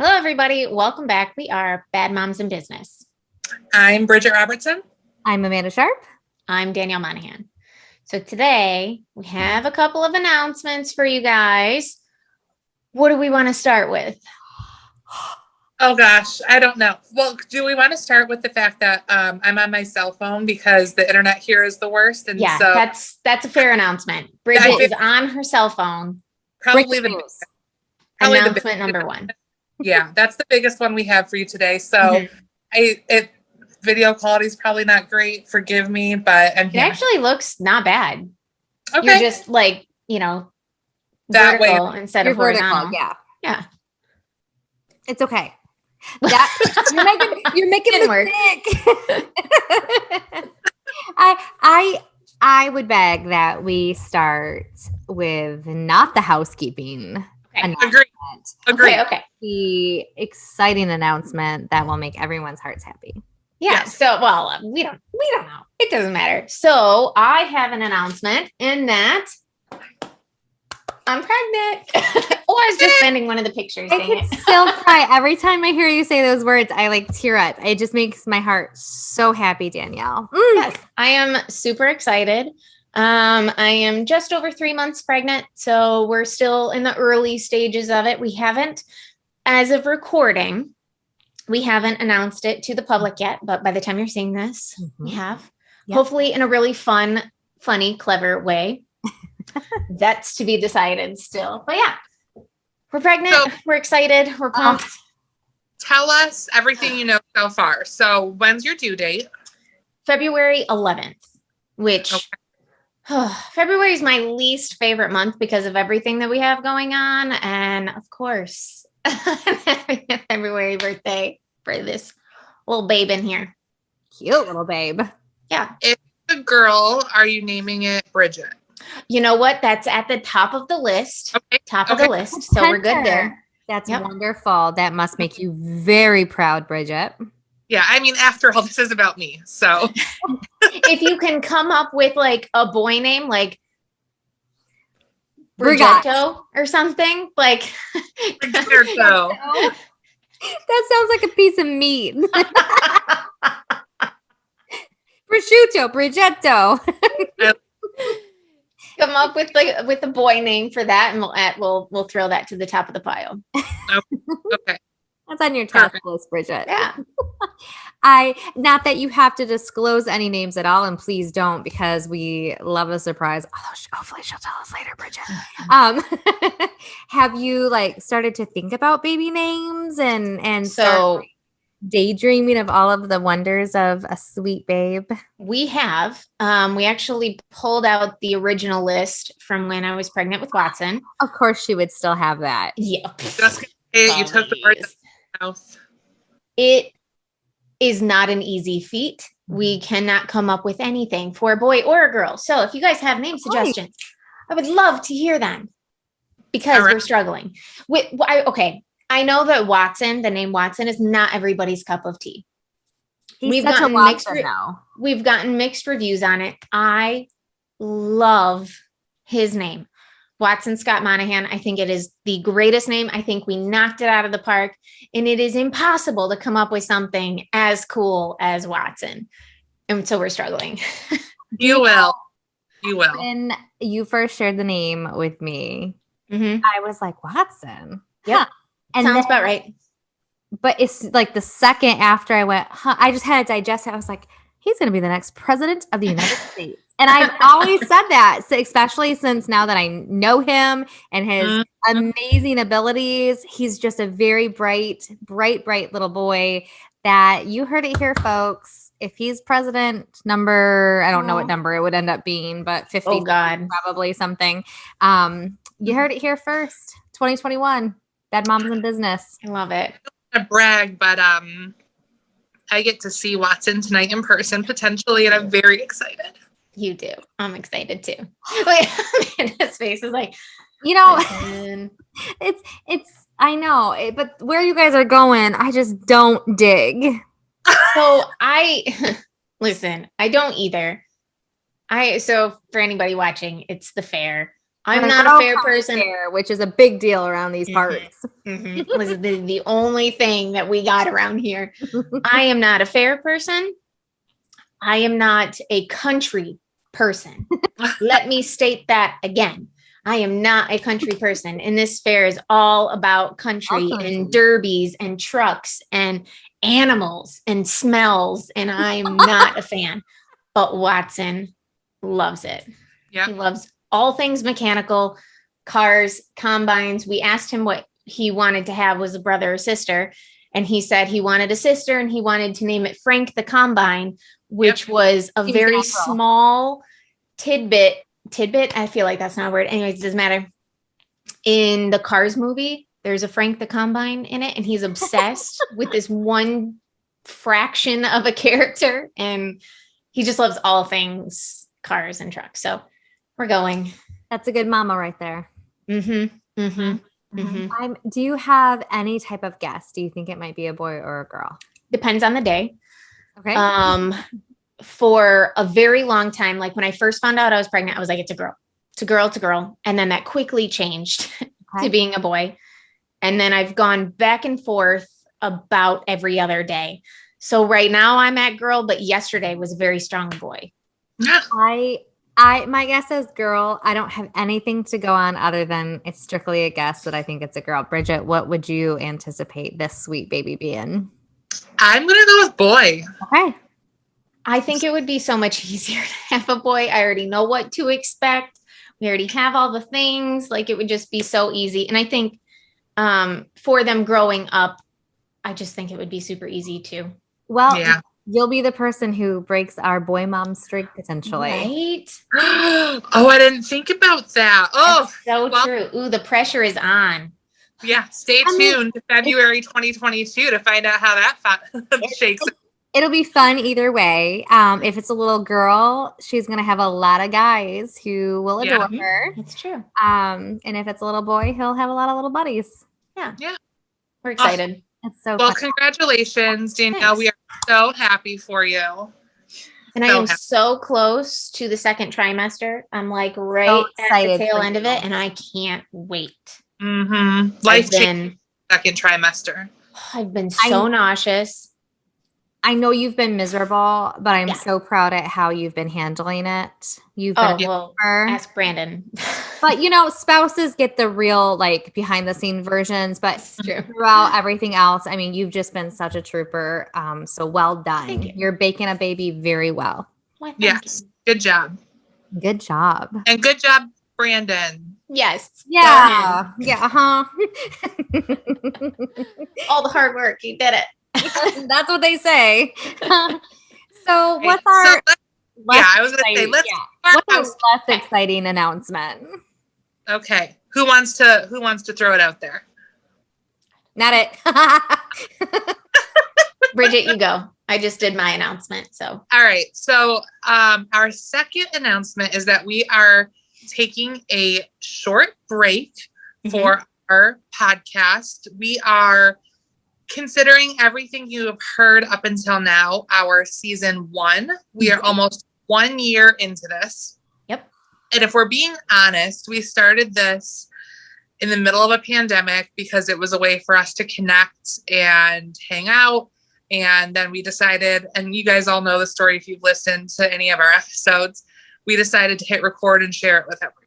Hello, everybody. Welcome back. We are Bad Moms in Business. I'm Bridgette Robertson. I'm Amanda Sharp. I'm Danielle Monaghan. So today we have a couple of announcements for you guys. What do we want to start with? Oh gosh, I don't know. Well, do we want to start with the fact that I'm on my cell phone because the internet here is the worst? And yeah, so that's a fair announcement. Bridgette is on her cell phone. Probably announcement number one. Yeah, that's the biggest one we have for you today. So video quality is probably not great. Forgive me, but it actually looks not bad. Okay. You're just like, that vertical way instead of horizontal. Yeah. It's okay. You're making it work. I would beg that we start with not the housekeeping. Agree. Okay. The exciting announcement that will make everyone's hearts happy. Yeah. Yes. So, we don't know. It doesn't matter. So I have an announcement in that I'm pregnant. I was just sending one of the pictures. I can still cry every time I hear you say those words. I tear up. It just makes my heart so happy, Danielle. Yes, I am super excited. I am just over 3 months pregnant, so we're still in the early stages of it. We haven't, as of recording, we haven't announced it to the public yet, but by the time you're seeing this, we have. Yep. Hopefully in a really fun, funny, clever way. That's to be decided still. But yeah, we're pregnant. So, we're excited. We're pumped. Tell us everything you know so far. So when's your due date? February 11th, which February is my least favorite month because of everything that we have going on. And of course, I'm having a February birthday for this little babe in here. Cute little babe. Yeah. If it's a girl, are you naming it Bridgette? You know what? That's at the top of the list. Top of the list. So we're good there. That's wonderful. That must make you very proud, Bridgette. Yeah. I mean, after all, this is about me. So if you can come up with like a boy name, like Bridgetto or something, like Bridgetto. That sounds like a piece of meat. Prosciutto, Bridgetto. Come up with a boy name for that, and we'll throw that to the top of the pile. Okay. That's on your top list, Bridgette. Yeah. Not that you have to disclose any names at all, and please don't, because we love a surprise. Hopefully she'll tell us later, Bridgette. Have you started to think about baby names and so daydreaming of all of the wonders of a sweet babe? We have. We actually pulled out the original list from when I was pregnant with Watson. Of course she would still have that. Yeah. You took the words out of my mouth. It is not an easy feat. We cannot come up with anything for a boy or a girl. So if you guys have name suggestions, I would love to hear them because we're struggling. I know that the name Watson is not everybody's cup of tea. We've gotten mixed reviews on it. I love his name. Watson Scott Monaghan. I think it is the greatest name. I think we knocked it out of the park, and it is impossible to come up with something as cool as Watson. And so we're struggling. You will. When you first shared the name with me, I was like, Watson. Yep. Huh. And sounds about right. But it's like the second after I went, I just had to digest it. I was like, he's going to be the next president of the United States. And I've always said that, especially since now that I know him and his amazing abilities. He's just a very bright little boy that you heard it here, folks. If he's president number, I don't know what number it would end up being, but 50, probably something. You heard it here first, 2021. Bad Moms in Business. I love it. I don't want to brag, but I get to see Watson tonight in person potentially, and I'm very excited. You do. I'm excited too. Wait, his face is like, it's. I know, but where you guys are going, I just don't dig. So listen. I don't either. So for anybody watching, it's the fair. I'm Monroe not a fair County person. Fair, which is a big deal around these parts. It was the only thing that we got around here. I am not a fair person. I am not a country person. Let me state that again. I am not a country person. And this fair is all about country and derbies and trucks and animals and smells. And I'm not a fan. But Watson loves it. Yeah. He loves all things mechanical, cars, combines. We asked him what he wanted to have was a brother or sister. And he said he wanted a sister and he wanted to name it Frank the Combine, which was a very small tidbit. I feel like that's not a word. Anyways, it doesn't matter. In the Cars movie, there's a Frank the Combine in it, and he's obsessed with this one fraction of a character. And he just loves all things cars and trucks. So we're going. That's a good mama right there. Mm-hmm. Mm-hmm. Mm-hmm. Do you have any type of guess? Do you think it might be a boy or a girl? Depends on the day. Okay. For a very long time, like when I first found out I was pregnant, I was like, it's a girl. It's a girl. It's a girl. And then that quickly changed to being a boy. And then I've gone back and forth about every other day. So right now I'm at girl, but yesterday was a very strong boy. My guess is girl. I don't have anything to go on other than it's strictly a guess that I think it's a girl. Bridgette, what would you anticipate this sweet baby being? I'm going to go with boy. Okay. I think it would be so much easier to have a boy. I already know what to expect. We already have all the things. Like it would just be so easy. And I think for them growing up, I just think it would be super easy too. Well, you'll be the person who breaks our boy mom streak potentially. Right? Oh, I didn't think about that. Oh, that's so true. Ooh, the pressure is on. Yeah, stay tuned to February 2022 to find out how that shakes. It'll be fun either way. If it's a little girl, she's going to have a lot of guys who will adore her. That's true. And if it's a little boy, he'll have a lot of little buddies. Yeah. We're excited. It's so well, fun. Congratulations, Danielle. Thanks. We are so happy for you. And I am so close to the second trimester. I'm like right at the tail end of it, and I can't wait. Mm-hmm. Life-changing second trimester. I've been so nauseous. I know you've been miserable, but I'm so proud at how you've been handling it. You've been ask Brandon. But spouses get the real behind the scene versions, but throughout everything else, I mean, you've just been such a trooper. So well done. Thank you. You're baking a baby very well. Well, yes. Good job. Good job. And good job, Brandon. Yes. Yeah. Yeah. All the hard work. You did it. That's what they say. So what's our I was going to say, what's our less exciting announcement? Okay. Who wants to throw it out there? Not it. Bridgette, you go. I just did my announcement. So all right. So our second announcement is that we are taking a short break for our podcast. We are considering everything you have heard up until now, our season 1, we are almost 1 year into this. Yep. And if we're being honest, we started this in the middle of a pandemic because it was a way for us to connect and hang out. And then we decided, and you guys all know the story if you've listened to any of our episodes, we decided to hit record and share it with everyone.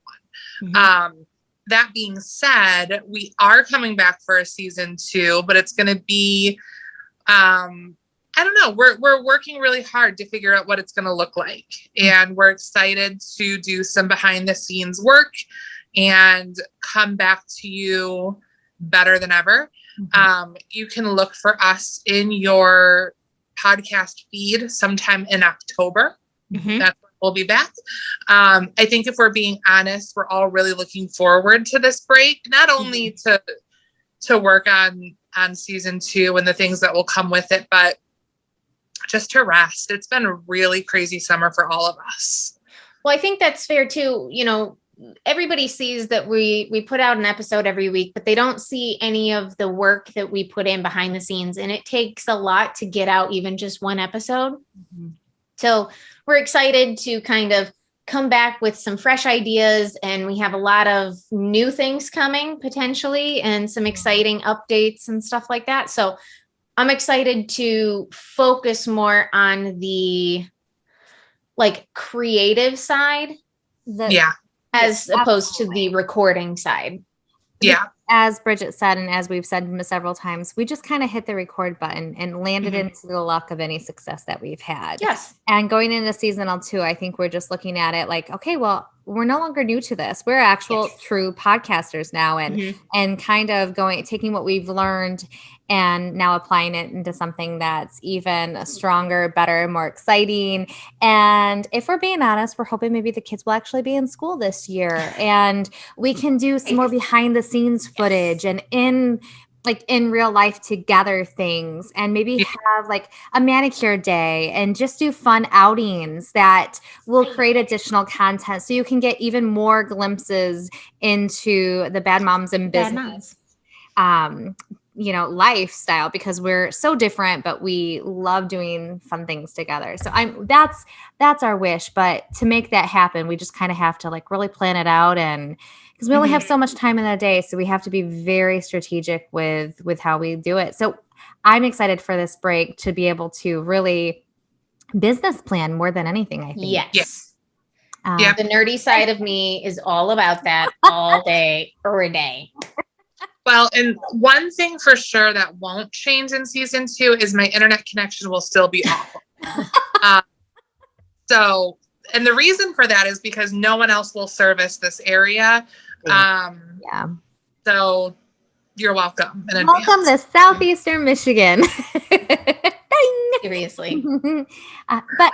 That being said, we are coming back for a season 2, but it's going to be, I don't know. We're working really hard to figure out what it's going to look like. And we're excited to do some behind the scenes work and come back to you better than ever. You can look for us in your podcast feed sometime in October. That's when we'll be back. I think if we're being honest, we're all really looking forward to this break, not only to work on season 2 and the things that will come with it, but just to rest. It's been a really crazy summer for all of us. Well, I think that's fair too. Everybody sees that we put out an episode every week, but they don't see any of the work that we put in behind the scenes. And it takes a lot to get out even just one episode. So we're excited to kind of come back with some fresh ideas, and we have a lot of new things coming potentially and some exciting updates and stuff like that. So I'm excited to focus more on the like creative side as opposed to the recording side. Yeah. As Bridgette said, and as we've said several times, we just kind of hit the record button and landed into the luck of any success that we've had. Yes. And going into seasonal 2, I think we're just looking at it like, okay, well, we're no longer new to this. We're actual true podcasters now, and kind of taking what we've learned and now applying it into something that's even stronger, better, more exciting. And if we're being honest, we're hoping maybe the kids will actually be in school this year, and we can do some more behind the scenes footage and in real life together things, and maybe have like a manicure day and just do fun outings that will create additional content so you can get even more glimpses into the Bad Moms in Business lifestyle, because we're so different, but we love doing fun things together. So that's our wish, but to make that happen, we just kind of have to like really plan it out, and because we only have so much time in a day, so we have to be very strategic with how we do it. So I'm excited for this break to be able to really business plan more than anything, I think. Yes. The nerdy side of me is all about that all day or a day. Well, and one thing for sure that won't change in season 2 is my internet connection will still be awful. And the reason for that is because no one else will service this area. So you're welcome. Welcome to Southeastern Michigan. Seriously. But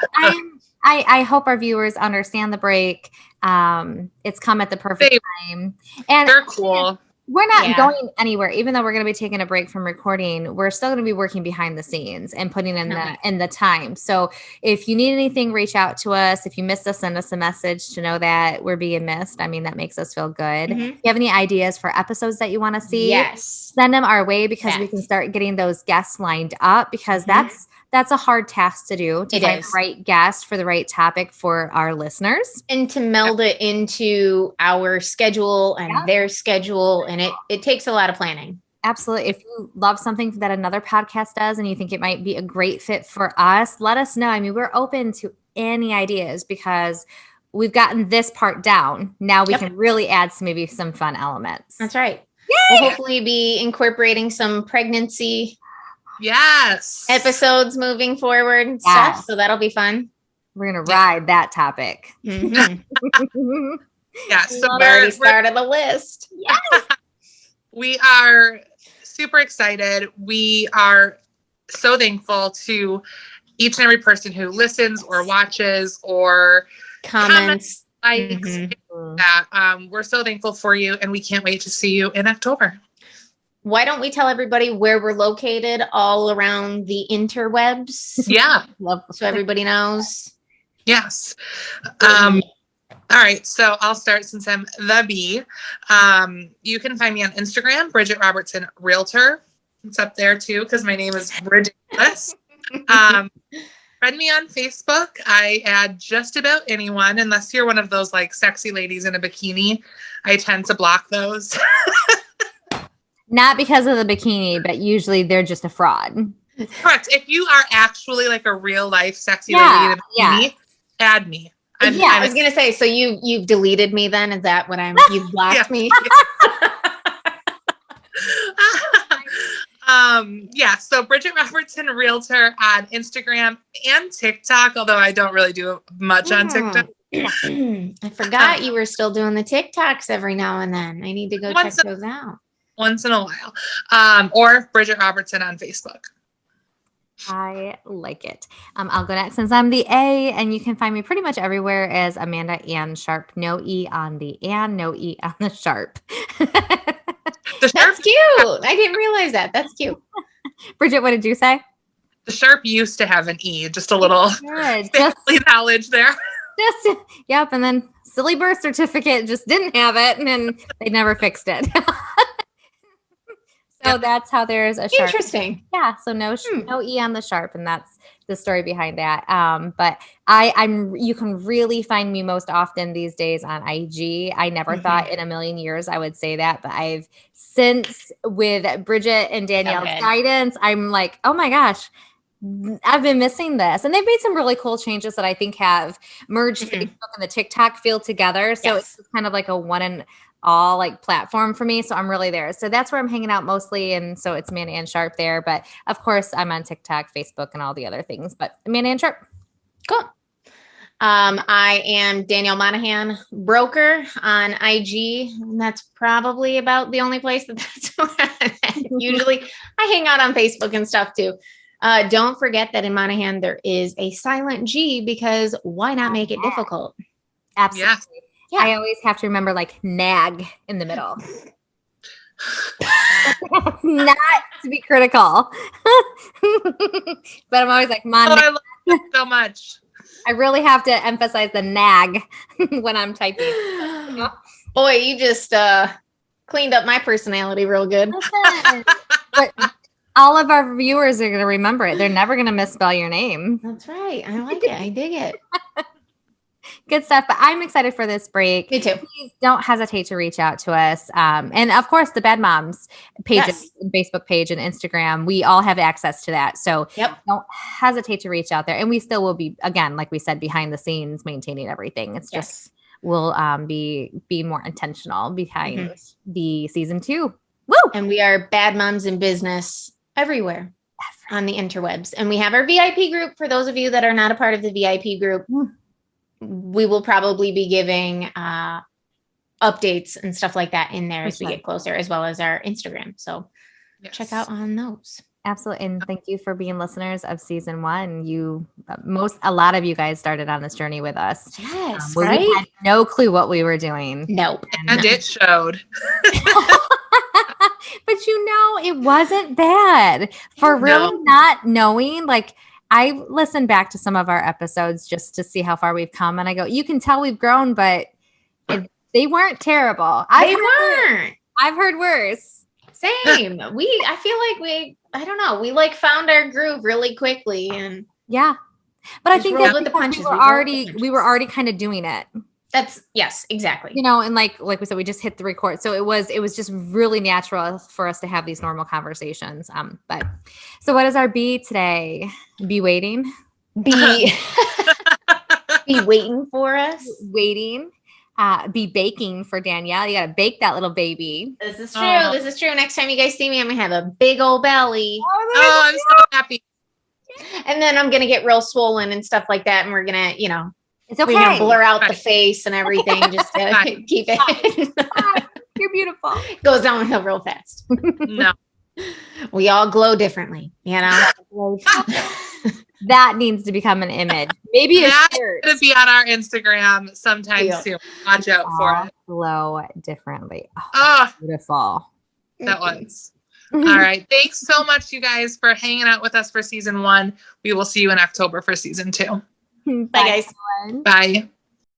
I hope our viewers understand the break. It's come at the perfect time. And they're cool. We're not going anywhere, even though we're going to be taking a break from recording. We're still going to be working behind the scenes and putting in the time. So if you need anything, reach out to us. If you missed us, send us a message to know that we're being missed. I mean, that makes us feel good. If you have any ideas for episodes that you want to see, send them our way, because we can start getting those guests lined up, because that's a hard task to do, to find the right guest for the right topic for our listeners. And to meld it into our schedule and their schedule. And it takes a lot of planning. Absolutely. If you love something that another podcast does and you think it might be a great fit for us, let us know. I mean, we're open to any ideas, because we've gotten this part down. Now we can really add maybe some fun elements. That's right. Yay! We'll hopefully be incorporating some pregnancy episodes moving forward and stuff. So that'll be fun. We're going to ride that topic. So we already started a list. Yes. We are super excited. We are so thankful to each and every person who listens or watches or comments, likes, that. We're so thankful for you, and we can't wait to see you in October. Why don't we tell everybody where we're located all around the interwebs? Yeah. So everybody knows. Yes. All right. So I'll start since I'm the B. You can find me on Instagram, Bridgette Robertson Realtor. It's up there too, because my name is ridiculous. Friend me on Facebook. I add just about anyone, unless you're one of those like sexy ladies in a bikini. I tend to block those. Not because of the bikini, but usually they're just a fraud. Correct. If you are actually like a real life sexy lady in a bikini, add me. I was gonna say, so you've deleted me then? Is that what you've blocked me? So Bridgette Robertson Realtor on Instagram and TikTok, although I don't really do much on TikTok. I forgot you were still doing the TikToks every now and then. I need to go check those out. Once in a while. Or Bridgette Robertson on Facebook. I like it. I'll go next since I'm the A, and you can find me pretty much everywhere as Amanda Ann Sharp. No E on the Ann, no E on the Sharp. That's cute. I didn't realize that. That's cute. Bridgette, what did you say? The Sharp used to have an E, just a little family knowledge there. And then silly birth certificate just didn't have it, and then they never fixed it. So that's how there's a sharp. Interesting. Yeah. So no E on the sharp, and that's the story behind that. But you can really find me most often these days on IG. I never thought in a million years I would say that, but since with Bridgette and Danielle's guidance, I'm like, oh my gosh, I've been missing this. And they've made some really cool changes that I think have merged Facebook and the TikTok field together. So it's kind of like a one and all like platform for me. So I'm really there. So that's where I'm hanging out mostly. And so it's Amanda Ann Sharp there. But of course I'm on TikTok, Facebook, and all the other things. But Amanda Ann Sharp. Cool. I am Danielle Monaghan, broker on IG. And that's probably about the only place that's where I'm at. Usually I hang out on Facebook and stuff too. Don't forget that in Monaghan, there is a silent G, because why not make it difficult? Absolutely. Yeah. I always have to remember like nag in the middle. Not to be critical. But I'm always like, I love that so much. I really have to emphasize the nag when I'm typing. You know? Boy, you just cleaned up my personality real good. But all of our viewers are going to remember it. They're never going to misspell your name. That's right. I like it. I dig it. Good stuff. But I'm excited for this break. Me too. Please don't hesitate to reach out to us. And of course, the B.A.D Moms page, Facebook page and Instagram, we all have access to that. So don't hesitate to reach out there. And we still will be, again, like we said, behind the scenes, maintaining everything. It's just, we'll be more intentional behind the season 2. Woo! And we are B.A.D Moms in business everywhere on the interwebs. And we have our VIP group. For those of you that are not a part of the VIP group, we will probably be giving updates and stuff like that in there as we get closer, as well as our Instagram. So check out on those. Absolutely. And thank you for being listeners of season 1. A lot of you guys started on this journey with us. Yes. We had no clue what we were doing. Nope. And it showed. But it wasn't bad for really not knowing. Like, I listened back to some of our episodes just to see how far we've come. And I go, you can tell we've grown, but they weren't terrible. I've heard worse. Same. I feel like I don't know. We like found our groove really quickly. And but I think that with the punches, we were already kind of doing it. Yes, exactly. And like we said, we just hit the record. So it was just really natural for us to have these normal conversations. But so what is our B today? Be waiting? Be waiting for us? Waiting. Be baking for Danielle. You got to bake that little baby. This is true. This is true. Next time you guys see me, I'm going to have a big old belly. Oh, I'm so happy. And then I'm going to get real swollen and stuff like that. And we're going to, it's okay. We're going to blur out the face and everything just to keep it. You're beautiful. Goes downhill real fast. No. We all glow differently, That needs to become an image. Maybe that's going to be on our Instagram sometime soon. Watch out for it. Glow differently. Beautiful. That was. All right. Thanks so much, you guys, for hanging out with us for season 1. We will see you in October for season 2. Bye, guys. Bye.